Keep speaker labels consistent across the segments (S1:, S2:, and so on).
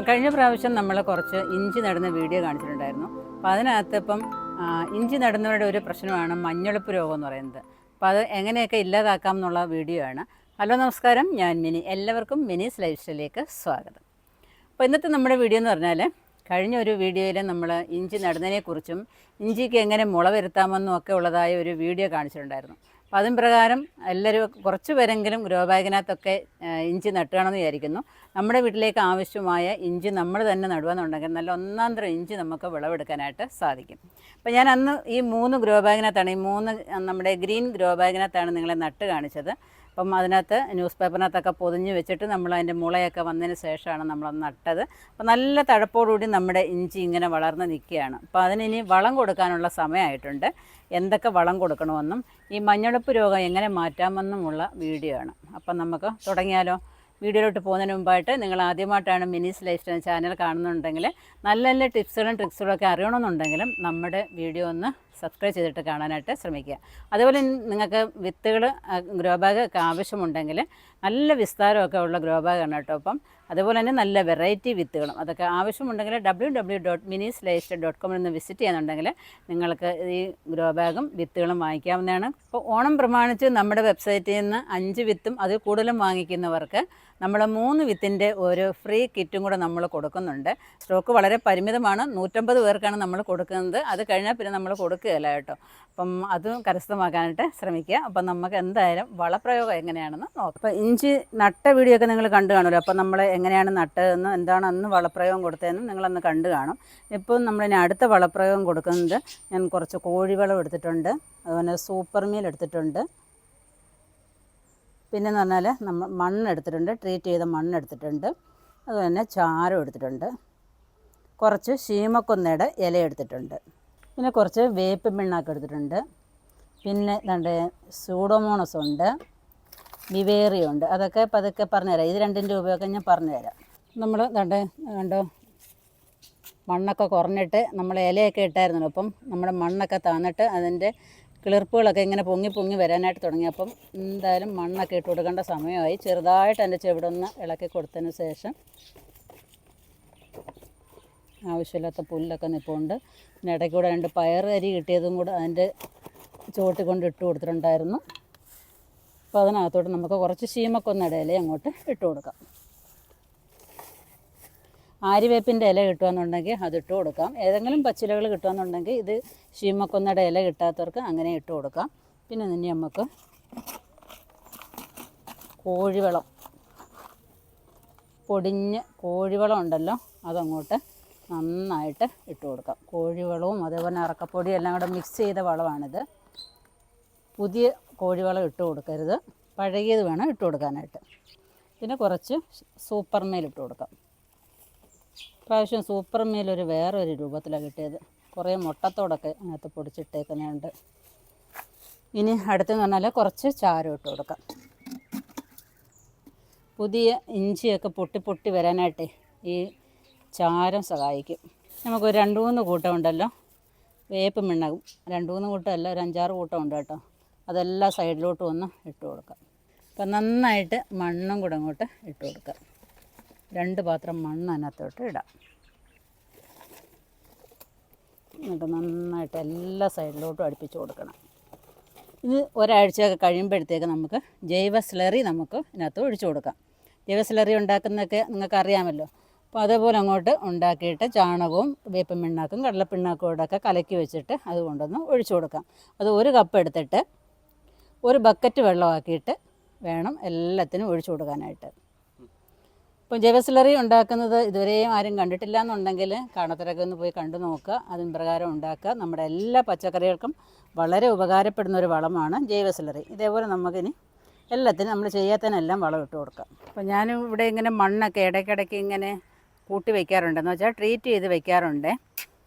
S1: കഴിഞ്ഞ പ്രാവശ്യം നമ്മൾ കുറച്ച് ഇഞ്ചി നടുന്ന വീഡിയോ കാണിച്ചിട്ടുണ്ടായിരുന്നു. അപ്പോൾ അതിനകത്ത് ഇപ്പം ഇഞ്ചി നടുന്നവരുടെ ഒരു പ്രശ്നമാണ് മഞ്ഞളുപ്പ് രോഗം എന്ന് പറയുന്നത്. അപ്പോൾ അത് എങ്ങനെയൊക്കെ ഇല്ലാതാക്കാം എന്നുള്ള വീഡിയോ ആണ്. ഹലോ നമസ്കാരം, ഞാൻ മിനി. എല്ലാവർക്കും മിനീസ് ലൈഫ് സ്റ്റൈലിലേക്ക് സ്വാഗതം. അപ്പോൾ ഇന്നത്തെ നമ്മുടെ വീഡിയോ എന്ന് പറഞ്ഞാൽ, കഴിഞ്ഞ ഒരു വീഡിയോയിൽ നമ്മൾ ഇഞ്ചി നടുന്നതിനെക്കുറിച്ചും ഇഞ്ചിക്ക് എങ്ങനെ മുള വരുത്താമെന്നും ഒക്കെ ഉള്ളതായ ഒരു വീഡിയോ കാണിച്ചിട്ടുണ്ടായിരുന്നു. അപ്പോൾ അതിൻ പ്രകാരം എല്ലാവരും കുറച്ച് പേരെങ്കിലും ഗ്രോ ബാഗിനകത്തൊക്കെ ഇഞ്ചി നട്ടുകയാണെന്ന് വിചാരിക്കുന്നു. നമ്മുടെ വീട്ടിലേക്ക് ആവശ്യമായ ഇഞ്ചി നമ്മൾ തന്നെ നടുകയെന്നുണ്ടെങ്കിൽ നല്ല ഒന്നാന്തരം ഇഞ്ചി നമുക്ക് വിളവെടുക്കാനായിട്ട് സാധിക്കും. അപ്പോൾ ഞാൻ അന്ന് ഈ 3 ഗ്രോ ബാഗിനകത്താണ്, ഈ 3 നമ്മുടെ ഗ്രീൻ ഗ്രോ ബാഗിനകത്താണ് നിങ്ങളെ നട്ട് കാണിച്ചത്. അപ്പം അതിനകത്ത് ന്യൂസ് പേപ്പറിനകത്തൊക്കെ പൊതിഞ്ഞ് വെച്ചിട്ട് നമ്മൾ അതിൻ്റെ മുളയൊക്കെ വന്നതിന് ശേഷമാണ് നമ്മളത് നട്ടത്. അപ്പോൾ നല്ല തഴപ്പോടുകൂടി നമ്മുടെ ഇഞ്ചി ഇങ്ങനെ വളർന്ന് നിൽക്കുകയാണ്. അപ്പോൾ അതിനി വളം കൊടുക്കാനുള്ള സമയമായിട്ടുണ്ട്. എന്തൊക്കെ വളം കൊടുക്കണമെന്നും ഈ മഞ്ഞളുപ്പ് രോഗം എങ്ങനെ മാറ്റാമെന്നുമുള്ള വീഡിയോ ആണ്. അപ്പം നമുക്ക് തുടങ്ങിയാലോ? വീഡിയോയിലോട്ട് പോകുന്നതിന് മുമ്പായിട്ട് നിങ്ങൾ ആദ്യമായിട്ടാണ് മിനീസ് ലൈഫ് സ്റ്റൈൽ ചാനൽ കാണുന്നുണ്ടെങ്കിൽ നല്ല നല്ല ടിപ്സുകളും ട്രിക്സുകളും ഒക്കെ അറിയണമെന്നുണ്ടെങ്കിലും നമ്മുടെ വീഡിയോ ഒന്ന് സബ്സ്ക്രൈബ് ചെയ്തിട്ട് കാണാനായിട്ട് ശ്രമിക്കുക. അതുപോലെ നിങ്ങൾക്ക് വിത്തുകൾ ഗ്രോ ബാഗ് ഒക്കെ ആവശ്യമുണ്ടെങ്കിൽ നല്ല വിസ്താരമൊക്കെ ഉള്ള ഗ്രോ ബാഗാണ് കേട്ടോ. അപ്പം അതുപോലെ തന്നെ നല്ല വെറൈറ്റി വിത്തുകളും അതൊക്കെ ആവശ്യമുണ്ടെങ്കിൽ www.minisLifestyle.com എന്ന് വിസിറ്റ് ചെയ്യുന്നുണ്ടെങ്കിൽ നിങ്ങൾക്ക് ഈ ഗ്രോ ബാഗും വിത്തുകളും വാങ്ങിക്കാവുന്നതാണ്. അപ്പോൾ ഓണം പ്രമാണിച്ച് നമ്മുടെ വെബ്സൈറ്റിൽ നിന്ന് 5 വിത്തും അതിൽ കൂടുതലും വാങ്ങിക്കുന്നവർക്ക് നമ്മൾ 3 വിത്തിൻ്റെ ഒരു ഫ്രീ കിറ്റും കൂടെ നമ്മൾ കൊടുക്കുന്നുണ്ട്. സ്റ്റോക്ക് വളരെ പരിമിതമാണ്. 150 പേർക്കാണ് നമ്മൾ കൊടുക്കുന്നത്. അത് കഴിഞ്ഞാൽ പിന്നെ നമ്മൾ കൊടുക്കുകയില്ല കേട്ടോ. അപ്പം അതും കരസ്ഥമാക്കാനായിട്ട് ശ്രമിക്കുക. അപ്പം നമുക്ക് എന്തായാലും വളപ്രയോഗം എങ്ങനെയാണെന്ന് നോക്കാം. അപ്പോൾ ഇഞ്ചി നട്ട വീഡിയോ ഒക്കെ നിങ്ങൾ കണ്ടു കാണുമല്ലോ. അപ്പോൾ നമ്മൾ എങ്ങനെയാണ് നട്ടതെന്നും എന്താണ് അന്ന് വളപ്രയോഗം കൊടുത്തതെന്നും നിങ്ങളന്ന് കണ്ടു കാണും. ഇപ്പോൾ നമ്മളിനി അടുത്ത വളപ്രയോഗം കൊടുക്കുന്നത്, ഞാൻ കുറച്ച് കോഴിവളം എടുത്തിട്ടുണ്ട്, അതുപോലെ സൂപ്പർ മീൽ എടുത്തിട്ടുണ്ട്, പിന്നെന്ന് പറഞ്ഞാൽ നമ്മൾ മണ്ണെടുത്തിട്ടുണ്ട്, ട്രീറ്റ് ചെയ്ത മണ്ണെടുത്തിട്ടുണ്ട്, അതുപോലെ തന്നെ ചാരം എടുത്തിട്ടുണ്ട്, കുറച്ച് ശീമക്കൊന്നയുടെ ഇല എടുത്തിട്ടുണ്ട്, പിന്നെ കുറച്ച് വേപ്പ് പിണ്ണാക്ക് എടുത്തിട്ടുണ്ട്, പിന്നെ രണ്ട് സൂഡോമോണസ് ഉണ്ട്, വിവേറിയ ഉണ്ട്. അതൊക്കെ പതുക്കെ പറഞ്ഞുതരാം. ഇത് രണ്ടിൻ്റെ ഉപയോഗം ഞാൻ പറഞ്ഞുതരാം. നമ്മൾ കണ്ടോ മണ്ണൊക്കെ കുറഞ്ഞിട്ട് നമ്മൾ ഇലയൊക്കെ ഇട്ടായിരുന്നല്ലോ. അപ്പം നമ്മുടെ മണ്ണൊക്കെ താന്നിട്ട് അതിൻ്റെ കിളിർപ്പുകളൊക്കെ ഇങ്ങനെ പൊങ്ങി പൊങ്ങി വരാനായിട്ട് തുടങ്ങി. അപ്പം എന്തായാലും മണ്ണൊക്കെ ഇട്ട് കൊടുക്കേണ്ട സമയമായി. ചെറുതായിട്ട് എൻ്റെ ചെവിടൊന്ന് ഇളക്കി കൊടുത്തതിന് ശേഷം, ആവശ്യമില്ലാത്ത പുല്ലൊക്കെ നിൽപ്പുണ്ട്. പിന്നെ ഇടയ്ക്കൂടെ 2 പയർ അരി കിട്ടിയതും കൂടെ അതിൻ്റെ ചുവട്ടി കൊണ്ട് ഇട്ട് കൊടുത്തിട്ടുണ്ടായിരുന്നു. അപ്പോൾ അതിനകത്തോട്ട് നമുക്ക് കുറച്ച് ശീമക്കൊന്നയുടെ ഇല അങ്ങോട്ട് ഇട്ട് കൊടുക്കാം. ആര്യവേപ്പിൻ്റെ ഇല കിട്ടുകയെന്നുണ്ടെങ്കിൽ അതിട്ട് കൊടുക്കാം. ഏതെങ്കിലും പച്ചിലകൾ കിട്ടുകയെന്നുണ്ടെങ്കിൽ ഇത് ശീമക്കൊന്നയുടെ ഇല കിട്ടാത്തവർക്ക് അങ്ങനെ ഇട്ട് കൊടുക്കാം. പിന്നെ ഇനി നമുക്ക് കോഴിവളം, പൊടിഞ്ഞ് കോഴിവളം ഉണ്ടല്ലോ, അതങ്ങോട്ട് നന്നായിട്ട് ഇട്ട് കൊടുക്കാം. കോഴിവളവും അതേപോലെ അറക്കപ്പൊടി എല്ലാം കൂടെ മിക്സ് ചെയ്ത വളമാണിത്. പുതിയ കോഴിവളം ഇട്ട് കൊടുക്കരുത്, പഴകിയത് വേണം ഇട്ട് കൊടുക്കാനായിട്ട്. പിന്നെ കുറച്ച് സൂപ്പർ മീൽ ഇട്ട് കൊടുക്കാം. പ്രാവശ്യം സൂപ്പർ മീൽ വേറൊരു രൂപത്തിലാണ് കിട്ടിയത്. കുറേ മുട്ടത്തോടൊക്കെ അതിനകത്ത് പൊടിച്ചിട്ടേക്കുന്നുണ്ട്. ഇനി അടുത്തെന്ന് പറഞ്ഞാൽ കുറച്ച് ചാരം ഇട്ട് കൊടുക്കാം. പുതിയ ഇഞ്ചിയൊക്കെ പൊട്ടി പൊട്ടി വരാനായിട്ട് ഈ ചാരം സഹായിക്കും. നമുക്കൊരു 2-3 കൂട്ടം ഉണ്ടല്ലോ, വേപ്പ് മിണ്ണകും 2-3 കൂട്ടമല്ല, ഒരു 5-6 കൂട്ടം ഉണ്ട് കേട്ടോ. അതെല്ലാം സൈഡിലോട്ട് വന്ന് ഇട്ട് കൊടുക്കാം. അപ്പം നന്നായിട്ട് മണ്ണും കൂടെ അങ്ങോട്ട് ഇട്ട് കൊടുക്കാം. 2 പാത്രം മണ്ണ് അതിനകത്തോട്ട് ഇടാം. എന്നിട്ട് നന്നായിട്ട് എല്ലാ സൈഡിലോട്ടും അടുപ്പിച്ച് കൊടുക്കണം. ഇത് ഒരാഴ്ചയൊക്കെ കഴിയുമ്പോഴത്തേക്ക് നമുക്ക് ജൈവ സ്ലറി നമുക്ക് ഇതിനകത്ത് ഒഴിച്ചു കൊടുക്കാം. ജൈവ സ്ലറി ഉണ്ടാക്കുന്നതൊക്കെ നിങ്ങൾക്ക് അറിയാമല്ലോ. അപ്പോൾ അതേപോലെ അങ്ങോട്ട് ഉണ്ടാക്കിയിട്ട് ചാണകവും വേപ്പൻ പിണ്ണാക്കും കടലപ്പിണ്ണാക്കും ഇടൊക്കെ കലക്കി വെച്ചിട്ട് അത് കൊണ്ടൊന്ന് ഒഴിച്ചു കൊടുക്കാം. അത് 1 കപ്പ് എടുത്തിട്ട് 1 ബക്കറ്റ് വെള്ളമാക്കിയിട്ട് വേണം എല്ലാത്തിനും ഒഴിച്ചു കൊടുക്കാനായിട്ട്. ഇപ്പം ജൈവ സ്ലറി ഉണ്ടാക്കുന്നത് ഇതുവരെയും ആരും കണ്ടിട്ടില്ല എന്നുണ്ടെങ്കിൽ കാണത്തരൊക്കെ ഒന്ന് പോയി കണ്ടു നോക്കുക. അതിന് പ്രകാരം ഉണ്ടാക്കുക. നമ്മുടെ എല്ലാ പച്ചക്കറികൾക്കും വളരെ ഉപകാരപ്പെടുന്ന ഒരു വളമാണ് ജൈവ സ്ലറി. ഇതേപോലെ നമുക്കിനി എല്ലാത്തിനും നമ്മൾ ചെയ്യാത്തതിനെല്ലാം വളം ഇട്ട് കൊടുക്കാം. അപ്പോൾ ഞാൻ ഇവിടെ ഇങ്ങനെ മണ്ണൊക്കെ ഇടയ്ക്കിടയ്ക്ക് ഇങ്ങനെ കൂട്ടി വയ്ക്കാറുണ്ട്, എന്ന് വെച്ചാൽ ട്രീറ്റ് ചെയ്ത് വയ്ക്കാറുണ്ട്.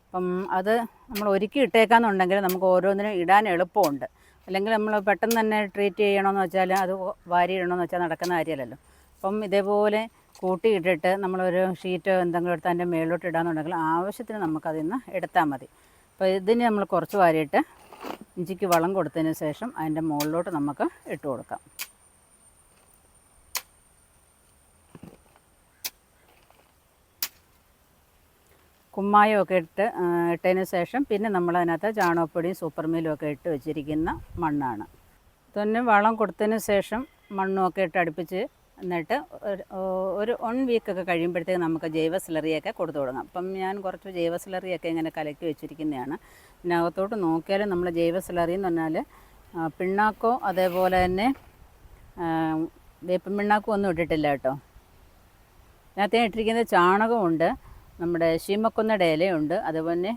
S1: അപ്പം അത് നമ്മൾ ഒരുക്കി ഇട്ടേക്കാന്നുണ്ടെങ്കിൽ നമുക്ക് ഓരോന്നിനും ഇടാൻ എളുപ്പമുണ്ട്. അല്ലെങ്കിൽ നമ്മൾ പെട്ടെന്ന് തന്നെ ട്രീറ്റ് ചെയ്യണമെന്ന് വെച്ചാൽ അത് വാരി ഇടണമെന്ന് വെച്ചാൽ നടക്കുന്ന കാര്യമല്ലല്ലോ. അപ്പം ഇതേപോലെ കൂട്ടിയിട്ടിട്ട് നമ്മളൊരു ഷീറ്റോ എന്തെങ്കിലും എടുത്ത് അതിൻ്റെ മേളിലോട്ട് ഇടാന്നുണ്ടെങ്കിൽ ആവശ്യത്തിന് നമുക്കതിൽ നിന്ന് എടുത്താൽ മതി. അപ്പോൾ ഇതിന് നമ്മൾ കുറച്ച് വാരിയിട്ട് ഇഞ്ചിക്ക് വളം കൊടുത്തതിന് ശേഷം അതിൻ്റെ മുകളിലോട്ട് നമുക്ക് ഇട്ട് കൊടുക്കാം. കുമ്മായമൊക്കെ ഇട്ടതിന് ശേഷം പിന്നെ നമ്മളതിനകത്ത് ചാണകപ്പൊടിയും സൂപ്പർ മീലും ഒക്കെ ഇട്ട് വെച്ചിരിക്കുന്ന മണ്ണാണ്. തന്നെ വളം കൊടുത്തതിന് ശേഷം മണ്ണുമൊക്കെ ഇട്ട് അടുപ്പിച്ച് എന്നിട്ട് ഒരു 1 വീക്കൊക്കെ കഴിയുമ്പോഴത്തേക്ക് നമുക്ക് ജൈവ സ്ലറിയൊക്കെ കൊടുത്തു തുടങ്ങാം. അപ്പം ഞാൻ കുറച്ച് ജൈവ സ്ലറിയൊക്കെ ഇങ്ങനെ കലക്കി വെച്ചിരിക്കുന്നതാണ്. ഇതിനകത്തോട്ട് നോക്കിയാലും നമ്മൾ ജൈവ സ്ലറി എന്ന് പറഞ്ഞാൽ പിണ്ണാക്കോ അതേപോലെ തന്നെ വേപ്പിൻ പിണ്ണാക്കോ ഒന്നും ഇട്ടിട്ടില്ല കേട്ടോ. ഇതിനകത്ത് ഇട്ടിരിക്കുന്നത് ചാണകമുണ്ട്, നമ്മുടെ ശീമക്കൊന്നയുടെ ഇലയുണ്ട്, അതുപോലെ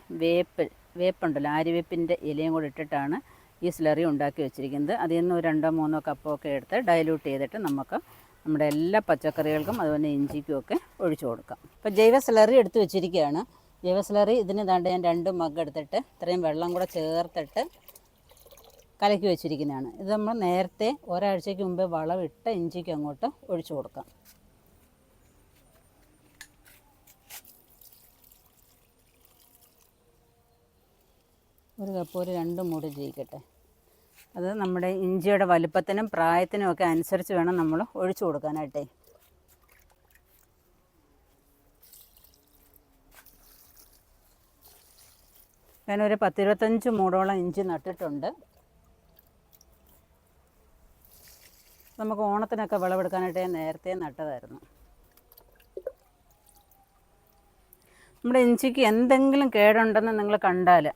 S1: വേപ്പുണ്ടല്ലോ, ആര്യവേപ്പിൻ്റെ ഇലയും കൂടി ഇട്ടിട്ടാണ് ഈ സ്ലറി ഉണ്ടാക്കി വെച്ചിരിക്കുന്നത്. അതിൽ നിന്ന് 2-3 കപ്പൊക്കെ എടുത്ത് ഡൈല്യൂട്ട് ചെയ്തിട്ട് നമുക്ക് നമ്മുടെ എല്ലാ പച്ചക്കറികൾക്കും അതുപോലെ ഇഞ്ചിക്കും ഒക്കെ ഒഴിച്ചു കൊടുക്കാം. ഇപ്പോൾ ജൈവ സ്ലറി എടുത്ത് വെച്ചിരിക്കുകയാണ്. ജൈവ സ്ലറി ഇതിന് ദാണ്ട് ഞാൻ 2 മഗ് എടുത്തിട്ട് ഇത്രയും വെള്ളം കൂടെ ചേർത്തിട്ട് കലക്കി വെച്ചിരിക്കുന്നതാണ്. ഇത് നമ്മൾ നേരത്തെ ഒരാഴ്ചയ്ക്ക് മുമ്പേ വളമിട്ട ഇഞ്ചിക്ക് അങ്ങോട്ട് ഒഴിച്ചു കൊടുക്കാം. ഒരു കപ്പ് ഒരു 2 മൂട് ചെയ്യിക്കട്ടെ. അത് നമ്മുടെ ഇഞ്ചിയുടെ വലുപ്പത്തിനും പ്രായത്തിനും ഒക്കെ അനുസരിച്ച് വേണം നമ്മൾ ഒഴിച്ചു കൊടുക്കാനായിട്ടേ. ഞാനൊരു 10-25 മൂടോളം ഇഞ്ചി നട്ടിട്ടുണ്ട്. നമുക്ക് ഓണത്തിനൊക്കെ വിളവെടുക്കാനായിട്ട് ഞാൻ നേരത്തെ നട്ടതായിരുന്നു. നമ്മുടെ ഇഞ്ചിക്ക് എന്തെങ്കിലും കേടുണ്ടെന്ന് നിങ്ങൾ കണ്ടാൽ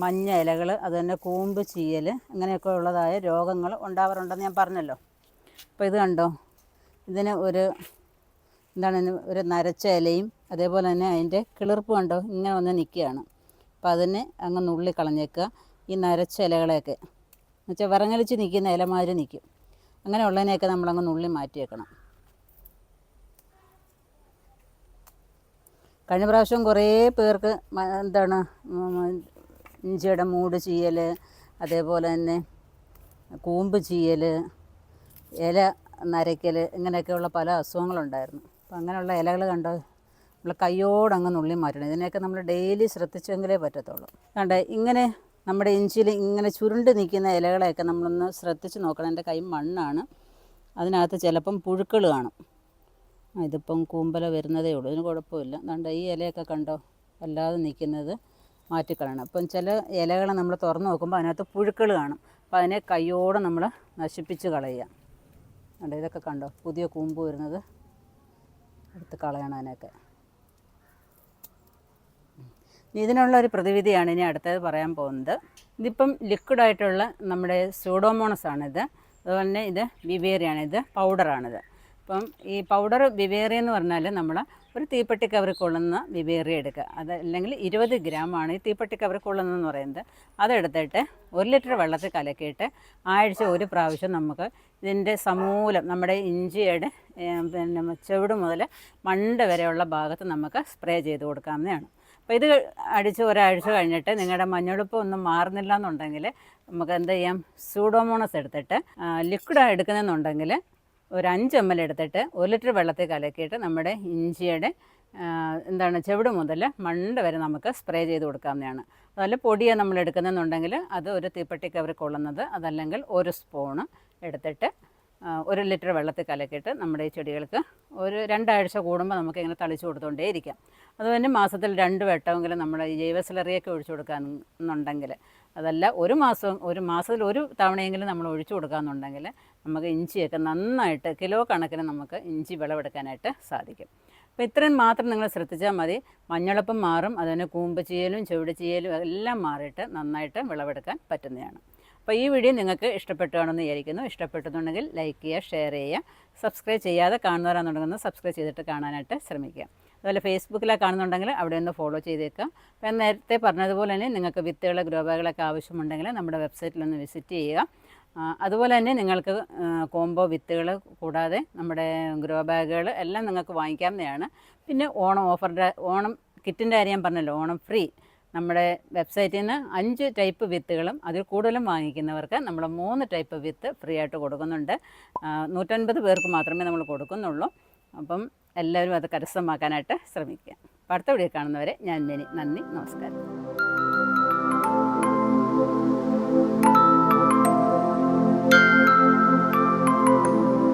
S1: മഞ്ഞ ഇലകൾ, അതുതന്നെ കൂമ്പ് ചീയൽ, അങ്ങനെയൊക്കെ ഉള്ളതായ രോഗങ്ങൾ ഉണ്ടാവാറുണ്ടെന്ന് ഞാൻ പറഞ്ഞല്ലോ. അപ്പോൾ ഇത് കണ്ടോ, ഇതിന് ഒരു നരച്ച ഇലയും അതേപോലെ തന്നെ അതിൻ്റെ കിളിർപ്പ് കണ്ടോ ഇങ്ങനെ വന്ന് നിൽക്കുകയാണ്. അപ്പോൾ അതിനെ അങ്ങ് നുള്ളി കളഞ്ഞേക്കുക. ഈ നരച്ച ഇലകളെയൊക്കെ എന്നുവെച്ചാൽ വിറങ്ങലിച്ച് നിൽക്കുന്ന ഇലമാതിരി നിൽക്കും. അങ്ങനെയുള്ളതിനെയൊക്കെ നമ്മളങ്ങ് നുള്ളി മാറ്റി വെക്കണം. കഴിഞ്ഞ പ്രാവശ്യം കുറേ പേർക്ക് ഇഞ്ചിയുടെ മൂട് ചീയൽ, അതേപോലെ തന്നെ കൂമ്പ് ചീയൽ, ഇല നരയ്ക്കൽ, ഇങ്ങനെയൊക്കെയുള്ള പല അസുഖങ്ങളുണ്ടായിരുന്നു. അപ്പോൾ അങ്ങനെയുള്ള ഇലകൾ കണ്ടോ നമ്മൾ കയ്യോടങ്ങ് നുള്ളി മാറ്റണം. ഇതിനെയൊക്കെ നമ്മൾ ഡെയിലി ശ്രദ്ധിച്ചെങ്കിലേ പറ്റത്തുള്ളൂ. കണ്ടേ ഇങ്ങനെ നമ്മുടെ ഇഞ്ചിയിൽ ഇങ്ങനെ ചുരുണ്ട് നിൽക്കുന്ന ഇലകളെയൊക്കെ നമ്മളൊന്ന് ശ്രദ്ധിച്ച് നോക്കണം. എൻ്റെ കൈ മണ്ണാണ്, അതിനകത്ത് ചിലപ്പം പുഴുക്കൾ കാണും. ഇതിപ്പം കൂമ്പല വരുന്നതേ ഉള്ളൂ, ഇതിന് കുഴപ്പമില്ല. അതുകൊണ്ട് ഈ ഇലയൊക്കെ കണ്ടോ അല്ലാതെ നിൽക്കുന്നത് മാറ്റിക്കളയണം. അപ്പം ചില ഇലകൾ നമ്മൾ തുറന്ന് നോക്കുമ്പോൾ അതിനകത്ത് പുഴുക്കൾ കാണും. അപ്പോൾ അതിനെ കയ്യോടെ നമ്മൾ നശിപ്പിച്ച് കളയുക. കണ്ടോ ഇതൊക്കെ കണ്ടോ പുതിയ കൂമ്പ് വരുന്നത് എടുത്ത് കളയണം അതിനൊക്കെ. ഇതിനുള്ള ഒരു പ്രതിവിധിയാണ് ഇനി അടുത്തത് പറയാൻ പോകുന്നത്. ഇതിപ്പം ലിക്വിഡായിട്ടുള്ള നമ്മുടെ സ്യൂഡോമോണസ് ആണിത്. അതുപോലെ തന്നെ ഇത് വിവേറിയാണ്, ഇത് പൗഡറാണിത്. അപ്പം ഈ പൗഡർ വിവേറി എന്ന് പറഞ്ഞാൽ നമ്മൾ ഒരു തീപ്പെട്ടി കവറിൽ കൊള്ളുന്ന വിവേറി എടുക്കുക. അത് അല്ലെങ്കിൽ 20 ഗ്രാമാണ് ഈ തീപ്പെട്ടി കവറിൽ കൊള്ളുന്നതെന്ന് പറയുന്നത്. അതെടുത്തിട്ട് 1 ലിറ്റർ വെള്ളത്തിൽ കലക്കിയിട്ട് ആഴ്ച ഒരു പ്രാവശ്യം നമുക്ക് ഇതിൻ്റെ സമൂലം നമ്മുടെ ഇഞ്ചിയുടെ ചുവട് മുതൽ മണ്ട വരെയുള്ള ഭാഗത്ത് നമുക്ക് സ്പ്രേ ചെയ്ത് കൊടുക്കാവുന്നതാണ്. അപ്പോൾ ഇത് അടിച്ച് ഒരാഴ്ച കഴിഞ്ഞിട്ട് നിങ്ങളുടെ മഞ്ഞളുപ്പ് ഒന്നും മാറുന്നില്ല എന്നുണ്ടെങ്കിൽ നമുക്ക് എന്ത് ചെയ്യാം, സ്യൂഡോമോണസ് എടുത്തിട്ട് ലിക്വിഡ് എടുക്കുന്നതെന്നുണ്ടെങ്കിൽ ഒരു 5 ml എടുത്തിട്ട് 1 ലിറ്റർ വെള്ളത്തിൽ കലക്കിയിട്ട് നമ്മുടെ ഇഞ്ചിയുടെ ചുവട് മുതൽ മണ്ട വരെ നമുക്ക് സ്പ്രേ ചെയ്ത് കൊടുക്കാവുന്നതാണ്. അതല്ല പൊടിയാണ് നമ്മൾ എടുക്കുന്നതെന്നുണ്ടെങ്കിൽ അത് ഒരു തീപ്പെട്ടി കവറിൽ കൊള്ളുന്നത്, അതല്ലെങ്കിൽ 1 സ്പൂണ് എടുത്തിട്ട് 1 ലിറ്റർ വെള്ളത്തിൽ കലക്കിയിട്ട് നമ്മുടെ ഈ ചെടികൾക്ക് ഒരു 2 ആഴ്ച കൂടുമ്പോൾ നമുക്ക് ഇങ്ങനെ തളിച്ചു കൊടുത്തുകൊണ്ടേ ഇരിക്കാം. അതുപോലെ മാസത്തിൽ 2 വട്ടമെങ്കിലും നമ്മൾ ഈ ജൈവ സ്ലറിയൊക്കെ ഒഴിച്ചു കൊടുക്കാമെന്നുണ്ടെങ്കിൽ, അതല്ല ഒരു മാസത്തിൽ 1 തവണയെങ്കിലും നമ്മൾ ഒഴിച്ചു കൊടുക്കാമെന്നുണ്ടെങ്കിൽ നമുക്ക് ഇഞ്ചിയൊക്കെ നന്നായിട്ട് കിലോ കണക്കിന് നമുക്ക് ഇഞ്ചി വിളവെടുക്കാനായിട്ട് സാധിക്കും. അപ്പോൾ ഇത്രയും മാത്രം നിങ്ങൾ ശ്രദ്ധിച്ചാൽ മതി. മഞ്ഞളപ്പം മാറും, അതുപോലെ കൂമ്പ് ചീയലും ചുവട് ചീയലും എല്ലാം മാറിയിട്ട് നന്നായിട്ട് വിളവെടുക്കാൻ പറ്റുന്നതാണ്. അപ്പോൾ ഈ വീഡിയോ നിങ്ങൾക്ക് ഇഷ്ടപ്പെട്ടുകയാണെന്ന് വിചാരിക്കുന്നു. ഇഷ്ടപ്പെട്ടെന്നുണ്ടെങ്കിൽ ലൈക്ക് ചെയ്യുക, ഷെയർ ചെയ്യുക. സബ്സ്ക്രൈബ് ചെയ്യാതെ കാണുന്നവരാണെന്നുണ്ടെങ്കിൽ സബ്സ്ക്രൈബ് ചെയ്തിട്ട് കാണാനായിട്ട് ശ്രമിക്കുക. അതുപോലെ ഫേസ്ബുക്കിലാണ് കാണുന്നുണ്ടെങ്കിൽ അവിടെ ഒന്ന് ഫോളോ ചെയ്തേക്കാം. അപ്പോൾ ഞാൻ നേരത്തെ പറഞ്ഞതുപോലെ തന്നെ നിങ്ങൾക്ക് വിത്തുകൾ ഗ്രോ ബാഗുകളൊക്കെ ആവശ്യമുണ്ടെങ്കിൽ നമ്മുടെ വെബ്സൈറ്റിലൊന്ന് വിസിറ്റ് ചെയ്യുക. അതുപോലെ തന്നെ നിങ്ങൾക്ക് കോംബോ വിത്തുകൾ കൂടാതെ നമ്മുടെ ഗ്രോ ബാഗുകൾ എല്ലാം നിങ്ങൾക്ക് വാങ്ങിക്കാവുന്നതാണ്. പിന്നെ ഓണം കിറ്റിൻ്റെ കാര്യം ഞാൻ പറഞ്ഞല്ലോ, ഓണം ഫ്രീ. നമ്മുടെ വെബ്സൈറ്റിൽ നിന്ന് 5 ടൈപ്പ് വിത്തുകളും അതിൽ കൂടുതലും വാങ്ങിക്കുന്നവർക്ക് നമ്മൾ 3 ടൈപ്പ് വിത്ത് ഫ്രീ ആയിട്ട് കൊടുക്കുന്നുണ്ട്. 150 പേർക്ക് മാത്രമേ നമ്മൾ കൊടുക്കുന്നുള്ളൂ. അപ്പം എല്ലാവരും അത് കരസ്ഥമാക്കാനായിട്ട് ശ്രമിക്കുക. അടുത്ത വീഡിയോ കാണുന്നവരെ ഞാൻ നന്ദി, നമസ്കാരം.